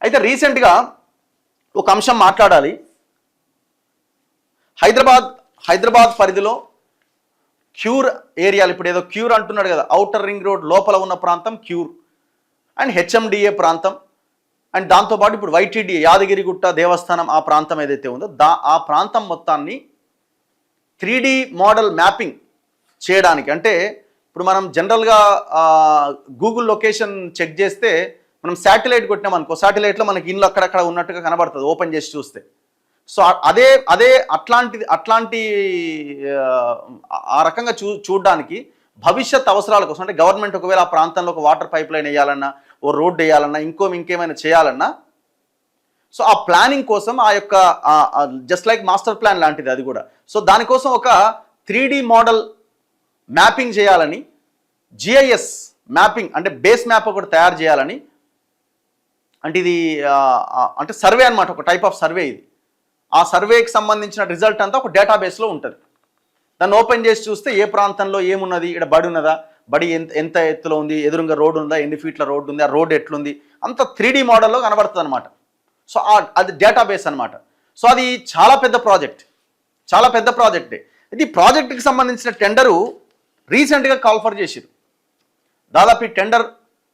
అయితే రీసెంట్గా ఒక అంశం మాట్లాడాలి. హైదరాబాద్ పరిధిలో క్యూర్ ఏరియాలు, ఇప్పుడు ఏదో క్యూర్ అంటున్నాడు కదా, ఔటర్ రింగ్ రోడ్ లోపల ఉన్న ప్రాంతం క్యూర్ అండ్ హెచ్ఎండిఏ ప్రాంతం అండ్ దాంతోపాటు ఇప్పుడు వైటీడీఏ యాదగిరిగుట్ట దేవస్థానం ఆ ప్రాంతం ఏదైతే ఉందో ఆ ప్రాంతం మొత్తాన్ని 3D మోడల్ మ్యాపింగ్ చేయడానికి, అంటే ఇప్పుడు మనం జనరల్గా గూగుల్ లొకేషన్ చెక్ చేస్తే మనం శాటిలైట్ కొట్టినాం అనుకో, శాటిలైట్లో మనకి ఇల్లు అక్కడక్కడ ఉన్నట్టుగా కనబడుతుంది ఓపెన్ చేసి చూస్తే. సో అదే అట్లాంటి ఆ రకంగా చూడడానికి భవిష్యత్ అవసరాల కోసం, అంటే గవర్నమెంట్ ఒకవేళ ఆ ప్రాంతంలో ఒక వాటర్ పైప్ లైన్ వేయాలన్నా, ఓ రోడ్డు వేయాలన్నా, ఇంకేమైనా చేయాలన్నా, సో ఆ ప్లానింగ్ కోసం ఆ యొక్క జస్ట్ లైక్ మాస్టర్ ప్లాన్ లాంటిది అది కూడా. సో దానికోసం ఒక 3D మోడల్ మ్యాపింగ్ చేయాలని, జిఐఎస్ మ్యాపింగ్ అంటే బేస్ మ్యాప్ ఒకటి తయారు చేయాలని, అంటే ఇది అంటే సర్వే అనమాట, ఒక టైప్ ఆఫ్ సర్వే ఇది. ఆ సర్వేకి సంబంధించిన రిజల్ట్ అంతా ఒక డేటాబేస్లో ఉంటుంది. దాన్ని ఓపెన్ చేసి చూస్తే ఏ ప్రాంతంలో ఏమున్నది, ఇక్కడ బడి ఉన్నదా, బడి ఎంత ఎత్తులో ఉంది, ఎదురుగా రోడ్డు ఉందా, ఎన్ని ఫీట్ల రోడ్డు ఉంది, ఆ రోడ్డు ఎట్లుంది, అంత 3D మోడల్లో కనబడుతుంది అనమాట. సో అది డేటాబేస్ అనమాట. సో అది చాలా పెద్ద ప్రాజెక్టే. ఇది ప్రాజెక్ట్కి సంబంధించిన టెండరు రీసెంట్గా కాల్ఫర్ చేసిరు. దాదాపు ఈ టెండర్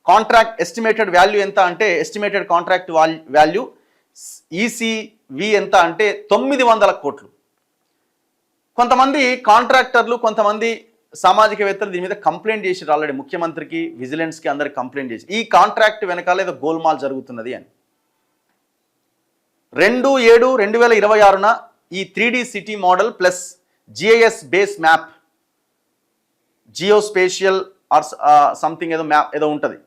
కాంట్రాక్ట్ ఎస్టిమేటెడ్ వాల్యూ ఎంత అంటే, ఎస్టిమేటెడ్ కాంట్రాక్ట్ వాల్యూ ఈసీవి ఎంత అంటే 900 కోట్లు. కొంతమంది కాంట్రాక్టర్లు, కొంతమంది సామాజికవేత్తలు దీని మీద కంప్లైంట్ చేసిరు ఆల్రెడీ, ముఖ్యమంత్రికి, విజిలెన్స్కి అందరికి కంప్లైంట్ చేసి ఈ కాంట్రాక్ట్ వెనకాల ఏదో గోల్మాల్ జరుగుతున్నది అని. 2/7/2026న ఈ 3D city model plus GIS base map, geospatial or something ఏదో మ్యాప్ ఏదో ఉంటుంది.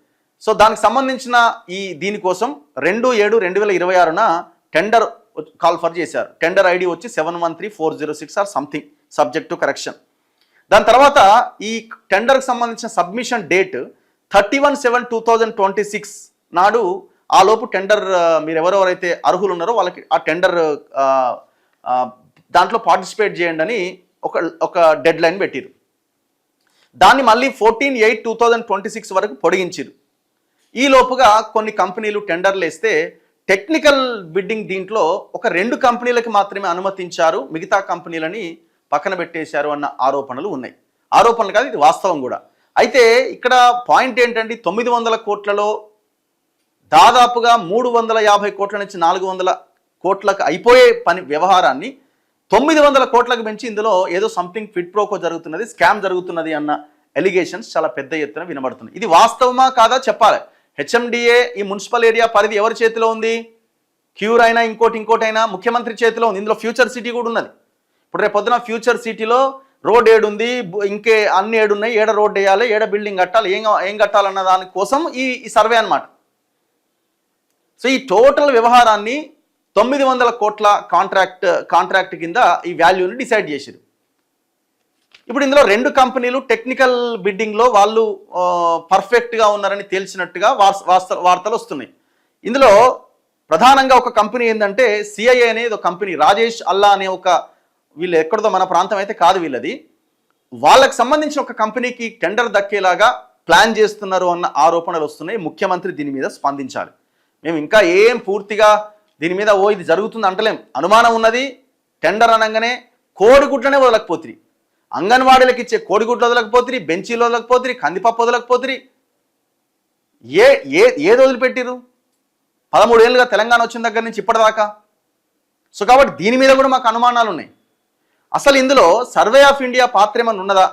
సో దానికి సంబంధించిన దీనికోసం 2/7/2026న టెండర్ కాల్ఫర్ చేశారు. టెండర్ ఐడి వచ్చి 713406 or something, subject to correction. దాని తర్వాత ఈ టెండర్కి సంబంధించిన సబ్మిషన్ డేట్ 31/7/2026 నాడు. ఆ లోపు టెండర్ మీరు ఎవరెవరైతే అర్హులు ఉన్నారో వాళ్ళకి ఆ టెండర్ దాంట్లో పార్టిసిపేట్ చేయండి అని ఒక డెడ్ లైన్ పెట్టిరు. దాన్ని మళ్ళీ 14/8/2026 వరకు పొడిగించారు. ఈ లోపుగా కొన్ని కంపెనీలు టెండర్లు వేస్తే టెక్నికల్ బిడ్డింగ్ దీంట్లో ఒక 2 కంపెనీలకి మాత్రమే అనుమతించారు, మిగతా కంపెనీలని పక్కన పెట్టేశారు అన్న ఆరోపణలు ఉన్నాయి. ఆరోపణలు కాదు, ఇది వాస్తవం కూడా. అయితే ఇక్కడ పాయింట్ ఏంటంటే 900 కోట్లలో దాదాపుగా 350 కోట్ల నుంచి 400 కోట్లకు అయిపోయే వ్యవహారాన్ని 900 కోట్లకు పెంచి ఇందులో ఏదో సంథింగ్ ఫిట్ ప్రోకో జరుగుతున్నది, స్కామ్ జరుగుతున్నది అన్న ఎలిగేషన్స్ చాలా పెద్ద ఎత్తున వినబడుతుంది. ఇది వాస్తవమా కాదా చెప్పాలి. హెచ్ఎండిఏ ఈ మున్సిపల్ ఏరియా పరిధి ఎవరి చేతిలో ఉంది? క్యూర్ అయినా ఇంకోటైనా ముఖ్యమంత్రి చేతిలో ఉంది. ఇందులో ఫ్యూచర్ సిటీ కూడా ఉన్నది. ఇప్పుడు రేపు పొద్దున ఫ్యూచర్ సిటీలో రోడ్ ఏడుంది, ఇంకే అన్ని ఏడున్నాయి, ఏడ రోడ్ వేయాలి, ఏడ బిల్డింగ్ కట్టాలి, ఏం కట్టాలన్న దానికోసం ఈ సర్వే అనమాట. సో ఈ టోటల్ వ్యవహారాన్ని 900 కోట్ల కాంట్రాక్ట్ కింద ఈ వాల్యూని డిసైడ్ చేశారు. ఇప్పుడు ఇందులో 2 కంపెనీలు టెక్నికల్ బిడ్డింగ్లో వాళ్ళు పర్ఫెక్ట్గా ఉన్నారని తేల్చినట్టుగా వార్తలు వస్తున్నాయి. ఇందులో ప్రధానంగా ఒక కంపెనీ ఏంటంటే సిఐఏ అనేది ఒక కంపెనీ, రాజేష్ అల్లా అనే వీళ్ళు ఎక్కడదో మన ప్రాంతం అయితే కాదు వీళ్ళది, వాళ్ళకి సంబంధించిన ఒక కంపెనీకి టెండర్ దక్కేలాగా ప్లాన్ చేస్తున్నారు అన్న ఆరోపణలు వస్తున్నాయి. ముఖ్యమంత్రి దీని మీద స్పందించాలి. మేము ఇంకా ఏం పూర్తిగా దీని మీద ఇది జరుగుతుంది అంటలేం, అనుమానం ఉన్నది. టెండర్ అనగానే కోడిగుడ్లనే వదలకపోతుంది, అంగన్వాడీలకు ఇచ్చే కోడిగుడ్లు వదలకపోతుంది, బెంచీలు వదలకపోతుంది, కందిపప్పు వదలకపోతుంది, ఏది వదిలిపెట్టిరు 13 ఏళ్ళుగా తెలంగాణ వచ్చిన దగ్గర నుంచి ఇప్పటిదాకా. సో కాబట్టి దీని మీద కూడా మాకు అనుమానాలు ఉన్నాయి. అసలు ఇందులో సర్వే ఆఫ్ ఇండియా పాత్ర ఏమన్నా ఉన్నదా?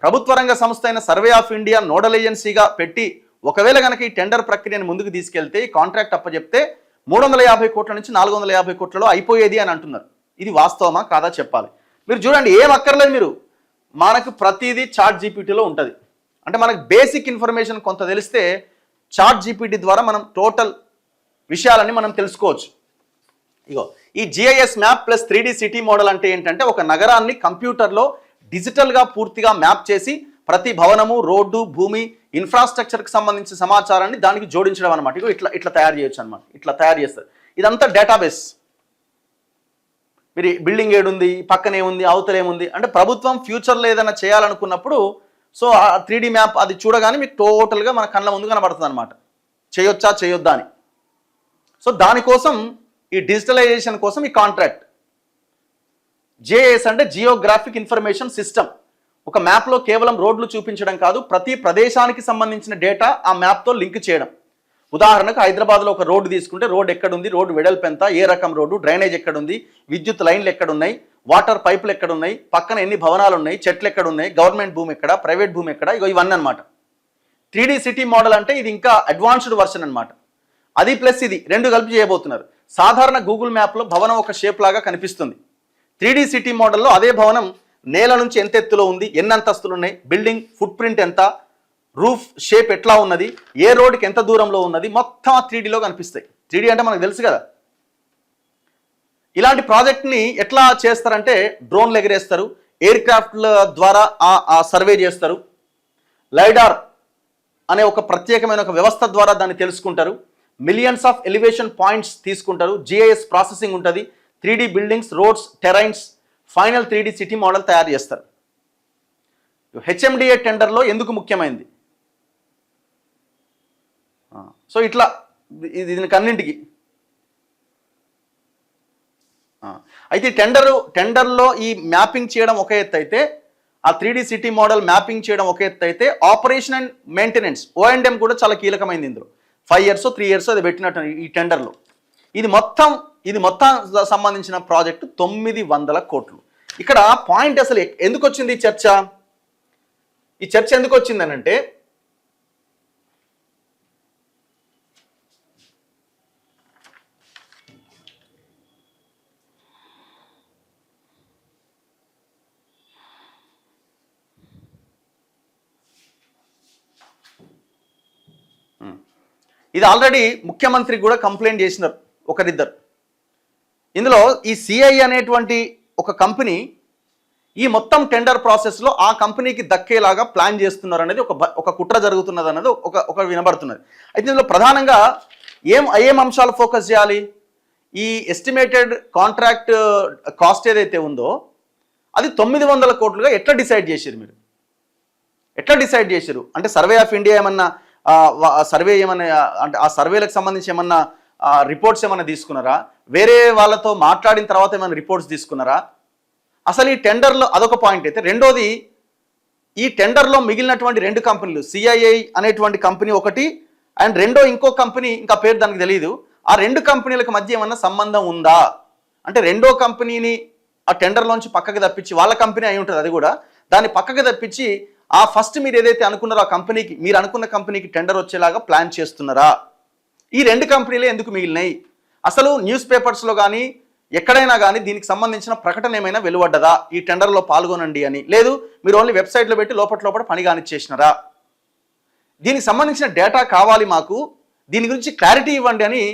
ప్రభుత్వ రంగ సంస్థ అయిన సర్వే ఆఫ్ ఇండియా నోడల్ ఏజెన్సీగా పెట్టి ఒకవేళ కనుక ఈ టెండర్ ప్రక్రియను ముందుకు తీసుకెళ్తే, ఈ కాంట్రాక్ట్ అప్పచెప్తే 350 కోట్ల నుంచి 450 కోట్లలో అయిపోయేది అని అంటున్నారు. ఇది వాస్తవమా కాదా చెప్పాలి. మీరు చూడండి, ఏం అక్కర్లేదు, మీరు మనకు ప్రతిదీ చాట్ జీపీటీలో ఉంటుంది. అంటే మనకు బేసిక్ ఇన్ఫర్మేషన్ కొంత తెలిస్తే చాట్ జీపీటీ ద్వారా మనం టోటల్ విషయాలన్నీ మనం తెలుసుకోవచ్చు. ఇగో ఈ GIS map plus 3D city model అంటే ఏంటంటే ఒక నగరాన్ని కంప్యూటర్లో డిజిటల్గా పూర్తిగా మ్యాప్ చేసి ప్రతి భవనము, రోడ్డు, భూమి, ఇన్ఫ్రాస్ట్రక్చర్కి సంబంధించిన సమాచారాన్ని దానికి జోడించడం అనమాట. ఇగో ఇట్లా తయారు చేయొచ్చు అనమాట. ఇట్లా తయారు చేస్తారు. ఇదంతా డేటాబేస్. మీరు బిల్డింగ్ ఏడుంది, పక్కనే ఉంది, అవతలేముంది అంటే ప్రభుత్వం ఫ్యూచర్లో ఏదైనా చేయాలనుకున్నప్పుడు సో ఆ 3D మ్యాప్ అది చూడగానే మీకు టోటల్గా మన కళ్ళ ముందు కనబడుతుంది అనమాట, చేయొచ్చా చేయొద్దా అని. సో దానికోసం ఈ డిజిటలైజేషన్ కోసం ఈ కాంట్రాక్ట్. జిఐఎస్ అంటే జియోగ్రాఫిక్ ఇన్ఫర్మేషన్ సిస్టమ్. ఒక మ్యాప్లో కేవలం రోడ్లు చూపించడం కాదు, ప్రతి ప్రదేశానికి సంబంధించిన డేటా ఆ మ్యాప్తో లింక్ చేయడం. ఉదాహరణకు హైదరాబాద్లో ఒక రోడ్డు తీసుకుంటే రోడ్ ఎక్కడుంది, రోడ్డు వెడల్పు ఎంత, ఏ రకం రోడ్డు, డ్రైనేజ్ ఎక్కడుంది, విద్యుత్ లైన్లు ఎక్కడున్నాయి, వాటర్ పైపులు ఎక్కడున్నాయి, పక్కన ఎన్ని భవనాలు ఉన్నాయి, చెట్లు ఎక్కడున్నాయి, గవర్నమెంట్ భూమి ఎక్కడ, ప్రైవేట్ భూమి ఎక్కడ, ఇవన్నీ అనమాట. 3D సిటీ మోడల్ అంటే ఇది ఇంకా అడ్వాన్స్డ్ వర్షన్ అనమాట. అది ప్లస్ ఇది రెండు కలిపి చేయబోతున్నారు. సాధారణ గూగుల్ మ్యాప్లో భవనం ఒక షేప్ లాగా కనిపిస్తుంది. 3D సిటీ మోడల్లో అదే భవనం నేల నుంచి ఎంత ఎత్తులో ఉంది, ఎన్ని అంతస్తులు ఉన్నాయి, బిల్డింగ్ ఫుట్ ప్రింట్ ఎంత, రూఫ్ షేప్ ఎట్లా ఉన్నది, ఏ రోడ్కి ఎంత దూరంలో ఉన్నది, మొత్తం 3Dలో కనిపిస్తాయి. 3D అంటే మనకు తెలుసు కదా. ఇలాంటి ప్రాజెక్ట్ని ఎట్లా చేస్తారంటే డ్రోన్లు ఎగరేస్తారు, ఎయిర్ క్రాఫ్ట్ల ద్వారా ఆ సర్వే చేస్తారు, లైడార్ అనే ఒక ప్రత్యేకమైన ఒక వ్యవస్థ ద్వారా దాన్ని తెలుసుకుంటారు, మిలియన్స్ ఆఫ్ ఎలివేషన్ పాయింట్స్ తీసుకుంటారు, జిఐఎస్ ప్రాసెసింగ్ ఉంటుంది, 3D buildings, roads, terrains, final 3D city model తయారు చేస్తారు. హెచ్ఎండిఏ టెండర్లో ఎందుకు ముఖ్యమైనది? సో ఇట్లా దీనికి అన్నింటికి అయితే టెండర్లో ఈ మ్యాపింగ్ చేయడం ఒక ఎత్తు అయితే, ఆ 3D సిటీ మోడల్ మ్యాపింగ్ చేయడం ఒక ఎత్తు అయితే, ఆపరేషన్ అండ్ మెయింటెనెన్స్ O&M కూడా చాలా కీలకమైంది. ఇందులో 5 years 3 years అది పెట్టినట్టు ఈ టెండర్లో. ఇది మొత్తం సంబంధించిన ప్రాజెక్టు 900 కోట్లు. ఇక్కడ పాయింట్ అసలు ఎందుకు వచ్చింది ఈ చర్చ? ఎందుకు వచ్చిందనంటే ఇది ఆల్రెడీ ముఖ్యమంత్రికి కూడా కంప్లైంట్ చేసినారు ఒకరిద్దరు. ఇందులో ఈ సిఐ అనేటువంటి ఒక కంపెనీ ఈ మొత్తం టెండర్ ప్రాసెస్లో ఆ కంపెనీకి దక్కేలాగా ప్లాన్ చేస్తున్నారు అనేది ఒక కుట్ర జరుగుతున్నది అనేది ఒక వినబడుతున్నది. అయితే ఇందులో ప్రధానంగా ఏం అంశాలు ఫోకస్ చేయాలి? ఈ ఎస్టిమేటెడ్ కాంట్రాక్ట్ కాస్ట్ ఏదైతే ఉందో అది 900 కోట్లుగా ఎట్లా డిసైడ్ చేశారు మీరు? ఎట్లా డిసైడ్ చేశారు అంటే సర్వే ఆఫ్ ఇండియా ఏమన్నా సర్వే ఏమన్నా అంటే ఆ సర్వేలకు సంబంధించి ఏమన్నా రిపోర్ట్స్ ఏమైనా తీసుకున్నారా? వేరే వాళ్ళతో మాట్లాడిన తర్వాత ఏమైనా రిపోర్ట్స్ తీసుకున్నారా? అసలు ఈ టెండర్లో అదొక పాయింట్ అయితే, రెండోది ఈ టెండర్లో మిగిలినటువంటి 2 కంపెనీలు, సిఐఐ అనేటువంటి కంపెనీ ఒకటి అండ్ ఇంకో కంపెనీ, ఇంకా పేరు దానికి తెలియదు, ఆ 2 కంపెనీలకు మధ్య ఏమన్నా సంబంధం ఉందా అంటే రెండో కంపెనీని ఆ టెండర్లోంచి పక్కకి తప్పించి, వాళ్ళ కంపెనీ అయి ఉంటుంది అది కూడా, దాన్ని పక్కకి తప్పించి ఆ ఫస్ట్ మీరు ఏదైతే అనుకున్నారో ఆ కంపెనీకి, మీరు అనుకున్న కంపెనీకి టెండర్ వచ్చేలాగా ప్లాన్ చేస్తున్నారా? ఈ 2 కంపెనీలే ఎందుకు మిగిలినాయి? అసలు న్యూస్ పేపర్స్లో కానీ ఎక్కడైనా కానీ దీనికి సంబంధించిన ప్రకటన ఏమైనా వెలువడ్డదా ఈ టెండర్లో పాల్గొనండి అని? లేదు మీరు ఓన్లీ వెబ్సైట్లో పెట్టి లోపల పని కానిచ్చేసినారా? దీనికి సంబంధించిన డేటా కావాలి మాకు, దీని గురించి క్లారిటీ ఇవ్వండి అని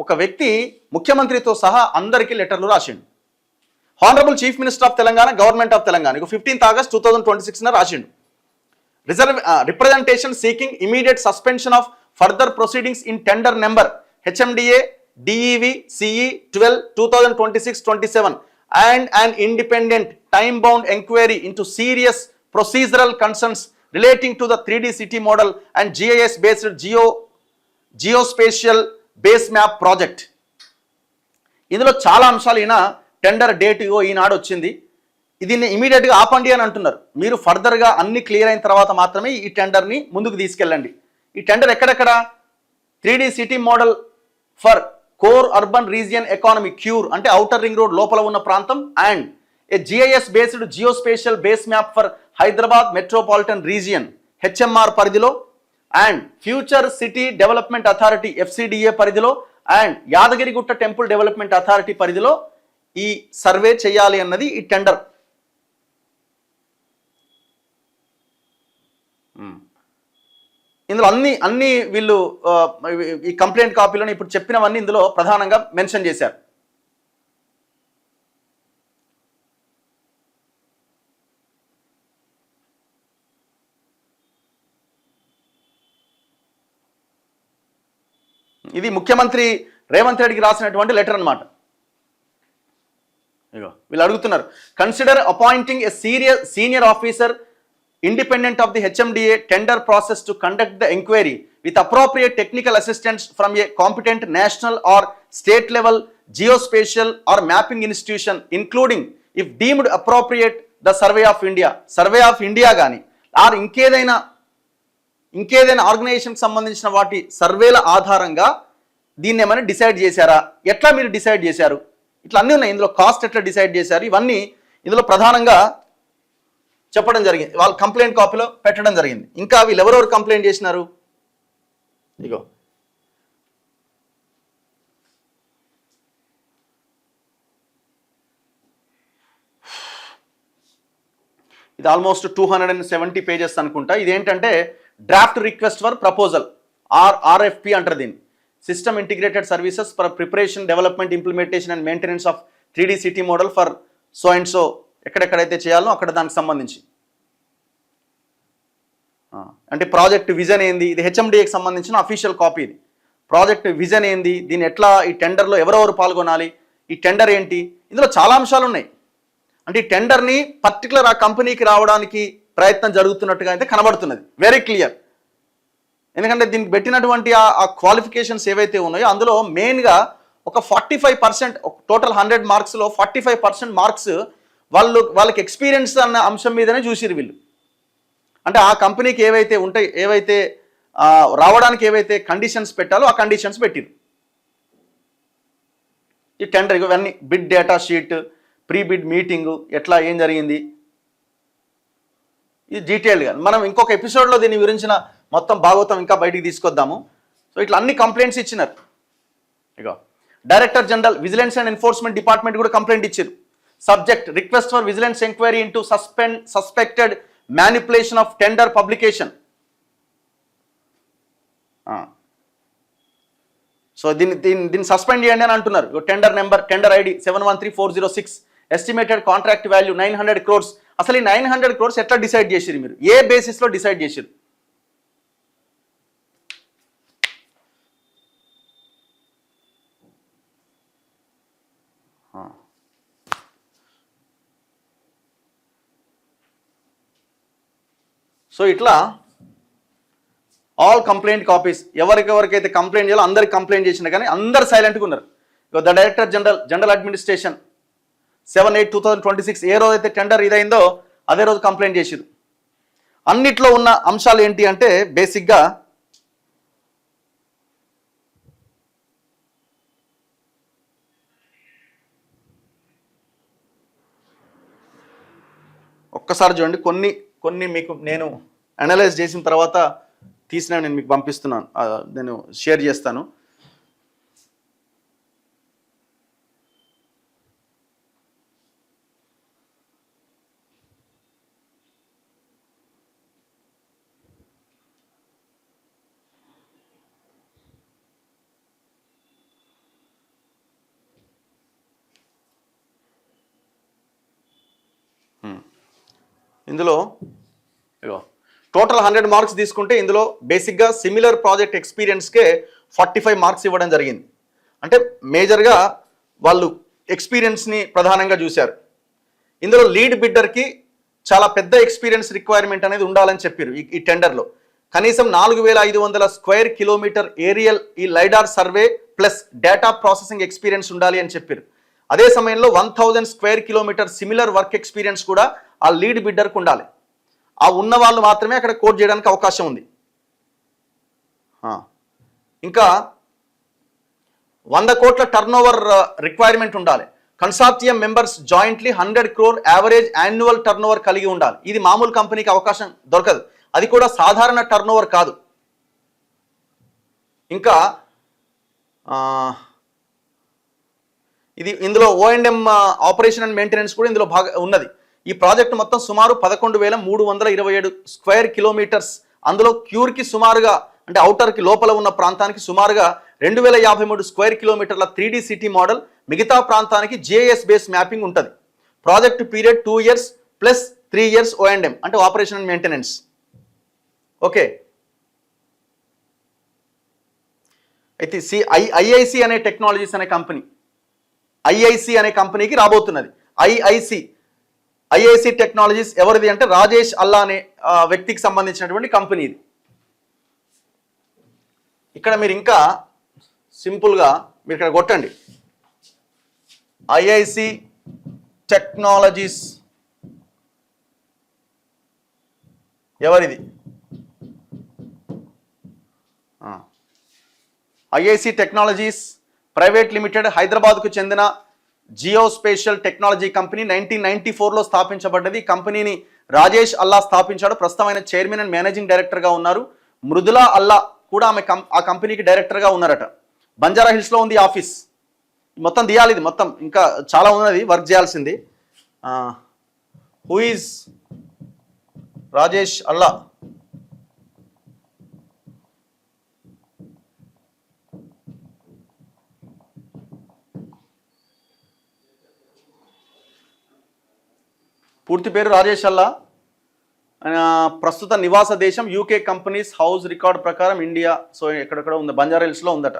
ఒక వ్యక్తి ముఖ్యమంత్రితో సహా అందరికీ లెటర్లు రాసిండు. Honourable chief minister of Telangana, government of Telangana 15th August 2026 రాసిండు. Representation seeking immediate suspension of further proceedings in tender number HMDA DEV CE 12 2026-27 and an independent time-bound inquiry into serious procedural concerns relating to the 3D city model and GIS-based geospatial base map project. ఇందులో చాలా అంశాలు ఈయన tender date ఈనాడు వచ్చింది, దీన్ని ఇమీడియట్గా ఆపండి అని అంటున్నారు. మీరు ఫర్దర్గా అన్ని క్లియర్ అయిన తర్వాత మాత్రమే ఈ టెండర్ని ముందుకు తీసుకెళ్ళండి. ఈ టెండర్ ఎక్కడెక్కడ? 3D city model for core urban region economy cure అంటే ఔటర్ రింగ్ రోడ్ లోపల ఉన్న ప్రాంతం, and A GIS based geospatial base map for Hyderabad metropolitan region HMR పరిధిలో, and future city development authority FCDA పరిధిలో, and Yadagirigutta temple development authority పరిధిలో ఈ survey చేయాలి అన్నది ఈ టెండర్. ఇందులో అన్ని వీళ్ళు ఈ కంప్లైంట్ కాపీలో ఇప్పుడు చెప్పినవన్నీ ఇందులో ప్రధానంగా మెన్షన్ చేశారు. ఇది ముఖ్యమంత్రి రేవంత్ రెడ్డికి రాసినటువంటి లెటర్ అన్నమాట. ఇగో వీళ్ళు అడుగుతున్నారు, consider appointing a senior officer independent of the HMDA tender process to conduct the inquiry with appropriate technical assistance from a competent national or state level geospatial or mapping institution, including, if deemed appropriate, the Survey of India గాని are ఇంకేదైనా ఆర్గనైజేషన్కి సంబంధించిన వాటి సర్వేల ఆధారంగా దీన్ని ఏమైనా decide చేశారా, ఎట్లా మీరు డిసైడ్ చేశారు, ఇట్లా అన్నీ ఉన్నాయి. ఇందులో కాస్ట్ ఎట్లా డిసైడ్ చేశారు, ఇవన్నీ ఇందులో ప్రధానంగా చెప్పడం జరిగింది. వాళ్ళు కంప్లైంట్ కాపీలో పెట్టడం జరిగింది. ఇంకా వీళ్ళు ఎవరెవరు కంప్లైంట్ చేసినారు, ఇగో ఇది ఆల్మోస్ట్ 270 పేజెస్ అనుకుంటా. ఇదేంటంటే draft request for proposal, RFP అంటారు దీన్ని. System integrated services for preparation, development, implementation and maintenance of 3D city model for so and so, ఎక్కడెక్కడైతే చేయాలో అక్కడ దానికి సంబంధించి. అంటే ప్రాజెక్ట్ విజన్ ఏంది, ఇది HMDAకి సంబంధించిన అఫీషియల్ కాపీ. ఇది ప్రాజెక్ట్ విజన్ ఏంది, దీని ఎట్లా, ఈ టెండర్లో ఎవరెవరు పాల్గొనాలి, ఈ టెండర్ ఏంటి, ఇందులో చాలా అంశాలు ఉన్నాయి. అంటే ఈ టెండర్ని పర్టికులర్ ఆ కంపెనీకి రావడానికి ప్రయత్నం జరుగుతున్నట్టుగా అయితే కనబడుతున్నది, వెరీ క్లియర్. ఎందుకంటే దీనికి పెట్టినటువంటి ఆ క్వాలిఫికేషన్స్ ఏవైతే ఉన్నాయో అందులో మెయిన్గా ఒక 45%, టోటల్ 100 మార్క్స్లో 45% మార్క్స్ వాళ్ళకి ఎక్స్పీరియన్స్ అన్న అంశం మీదనే చూసిరు వీళ్ళు. అంటే ఆ కంపెనీకి ఏవైతే ఉంటాయి, ఏవైతే రావడానికి ఏవైతే కండిషన్స్ పెట్టాలో ఆ కండిషన్స్ పెట్టిరు. ఈ టెండర్ ఇవన్నీ bid data sheet, pre bid meeting, ఎట్లా ఏం జరిగింది, ఇది డీటెయిల్డ్గా మనం ఇంకొక ఎపిసోడ్లో దీని గురించిన మొత్తం భాగవతం ఇంకా బయటికి తీసుకొద్దాము. సో ఇట్లా అన్ని కంప్లైంట్స్ ఇచ్చినారు. ఇక director general vigilance and enforcement department కూడా కంప్లైంట్ ఇచ్చారు. Subject request for vigilance enquiry into suspected manipulation of tender publication. So దీన్ని సస్పెండ్ చేయండి అని అంటున్నారు. Tender number, tender ID 713406, estimated contract value 900 crores. అసలు ఈ 900 crores ఎట్లా డిసైడ్ చేసిరు, మీరు ఏ బేసిస్లో డిసైడ్ చేసిరు? సో ఇట్లా ఆల్ కంప్లైంట్ కాపీస్, ఎవరికెవరికైతే కంప్లైంట్ చేయాలో అందరికి కంప్లైంట్ చేసిన కానీ అందరు సైలెంట్గా ఉన్నారు. ద డైరెక్టర్ జనరల్ అడ్మినిస్ట్రేషన్ 7/8/2026 ఏ రోజైతే టెండర్ ఇదైందో అదే రోజు కంప్లైంట్ చేసిరు. అన్నిట్లో ఉన్న అంశాలు ఏంటి అంటే బేసిక్గా ఒక్కసారి చూడండి, కొన్ని మీకు నేను అనలైజ్ చేసిన తర్వాత తీసిన నేను మీకు పంపిస్తున్నాను, నేను షేర్ చేస్తాను. ఇందులో టోటల్ 100 మార్క్స్ తీసుకుంటే ఇందులో బేసిక్గా సిమిలర్ ప్రాజెక్ట్ ఎక్స్పీరియన్స్కే 45 మార్క్స్ ఇవ్వడం జరిగింది. అంటే మేజర్గా వాళ్ళు ఎక్స్పీరియన్స్ని ప్రధానంగా చూశారు. ఇందులో లీడ్ బిడ్డర్కి చాలా పెద్ద ఎక్స్పీరియన్స్ రిక్వైర్మెంట్ అనేది ఉండాలని చెప్పారు. ఈ టెండర్లో కనీసం 4500 స్క్వేర్ కిలోమీటర్ ఏరియల్ ఈ LiDAR survey plus data processing experience ఉండాలి అని చెప్పారు. అదే సమయంలో 1000 square kilometre similar work experience కూడా ఆ లీడ్ బిడ్డర్కి ఉండాలి. ఆ ఉన్న వాళ్ళు మాత్రమే అక్కడ కోడ్ చేయడానికి అవకాశం ఉంది. ఇంకా 100 కోట్ల టర్న్ ఓవర్ రిక్వైర్మెంట్ ఉండాలి. Consortium members jointly 100 crore average annual turn over కలిగి ఉండాలి. ఇది మామూలు కంపెనీకి అవకాశం దొరకదు, అది కూడా సాధారణ టర్న్ ఓవర్ కాదు. ఇంకా ఇందులో O&M ఆపరేషన్ అండ్ మెయింటెనెన్స్ కూడా ఇందులో ఉన్నది. ఈ ప్రాజెక్ట్ మొత్తం సుమారు 11,327 స్క్వేర్ కిలోమీటర్స్. అందులో క్యూర్కి సుమారుగా, అంటే అవుటర్కి లోపల ఉన్న ప్రాంతానికి సుమారుగా 2053 స్క్వేర్ కిలోమీటర్ల 3D సిటీ మోడల్, మిగతా ప్రాంతానికి GIS బేస్ మ్యాపింగ్ ఉంటుంది. Project period 2 years plus 3 years O&M అంటే ఆపరేషన్ అండ్ మెయింటెనెన్స్. ఓకే, అయితే IIC అనే టెక్నాలజీస్ అనే కంపెనీ, IIC అనే కంపెనీకి రాబోతున్నది. ఐఐసి టెక్నాలజీస్ ఎవరిది అంటే రాజేష్ అల్లా అనే వ్యక్తికి సంబంధించినటువంటి కంపెనీ ఇది. ఇక్కడ మీరు ఇంకా సింపుల్గా మీరు ఇక్కడ కొట్టండి ఐఐసి టెక్నాలజీస్ ఎవరిది, ఐఐసి టెక్నాలజీస్ ప్రైవేట్ లిమిటెడ్ హైదరాబాద్కు చెందిన జియోస్పేషియల్ టెక్నాలజీ కంపెనీ 1994లో స్థాపించబడ్డది. ఈ కంపెనీని రాజేష్ అల్లా స్థాపించాడు. ప్రస్తుతం ఆయన చైర్మన్ అండ్ మేనేజింగ్ డైరెక్టర్గా ఉన్నారు. మృదులా అల్లా కూడా ఆమె ఆ కంపెనీకి డైరెక్టర్గా ఉన్నారట. బంజారా హిల్స్లో ఉంది ఆఫీస్. మొత్తం తీయాలి, ఇది మొత్తం ఇంకా చాలా ఉన్నది వర్క్ చేయాల్సింది. హూ ఈజ్ రాజేష్ అల్లా? పూర్తి పేరు రాజేష్ అల్లా. ప్రస్తుత నివాస దేశం యూకే. కంపెనీస్ హౌస్ రికార్డ్ ప్రకారం ఇండియా. సో ఎక్కడెక్కడ ఉంది, బంజారా హిల్స్లో ఉందట.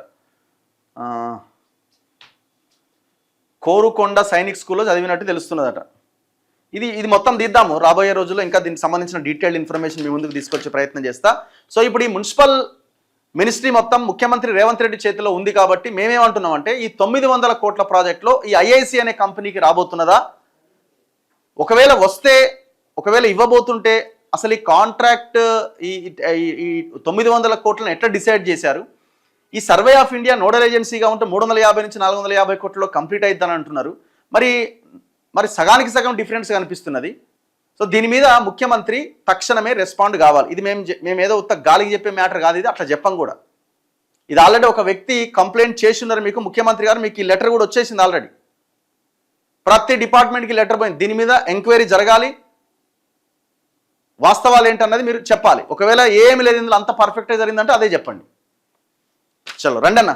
కోరుకొండ సైనిక్ స్కూల్లో చదివినట్టు తెలుస్తున్నదట. ఇది మొత్తం తీద్దాము రాబోయే రోజుల్లో. ఇంకా దీనికి సంబంధించిన డీటెయిల్డ్ ఇన్ఫర్మేషన్ మీ ముందుకు తీసుకొచ్చే ప్రయత్నం చేస్తా. సో ఇప్పుడు ఈ మున్సిపల్ మినిస్ట్రీ మొత్తం ముఖ్యమంత్రి రేవంత్ రెడ్డి చేతిలో ఉంది కాబట్టి మేమేమంటున్నాం అంటే ఈ 900 కోట్ల ప్రాజెక్టులో ఈ ఐఐసి అనే కంపెనీకి రాబోతున్నదా, ఒకవేళ వస్తే, ఒకవేళ ఇవ్వబోతుంటే అసలు ఈ కాంట్రాక్ట్ ఈ 900 కోట్లను ఎట్లా డిసైడ్ చేశారు? ఈ సర్వే ఆఫ్ ఇండియా నోడల్ ఏజెన్సీగా ఉంటే 350 నుంచి 450 కోట్లలో కంప్లీట్ అవుతుందని అంటున్నారు. మరి సగానికి సగం డిఫరెన్స్ కనిపిస్తున్నది. సో దీని మీద ముఖ్యమంత్రి తక్షణమే రెస్పాండ్ కావాలి. ఇది మేము ఏదో ఉత్త గాలికి చెప్పే మ్యాటర్ కాదు, ఇది అట్లా చెప్పం కూడా. ఇది ఆల్రెడీ ఒక వ్యక్తి కంప్లైంట్ చేసి ఉన్నారు మీకు, ముఖ్యమంత్రి గారు. మీకు ఈ లెటర్ కూడా వచ్చేసింది ఆల్రెడీ. ప్రతి డిపార్ట్మెంట్కి లెటర్ పోయింది. దీని మీద ఎంక్వైరీ జరగాలి, వాస్తవాలు ఏంటన్నది మీరు చెప్పాలి. ఒకవేళ ఏమి లేదు ఇందులో అంత పర్ఫెక్ట్గా జరిగిందంటే అదే చెప్పండి. చలో రండి అన్న.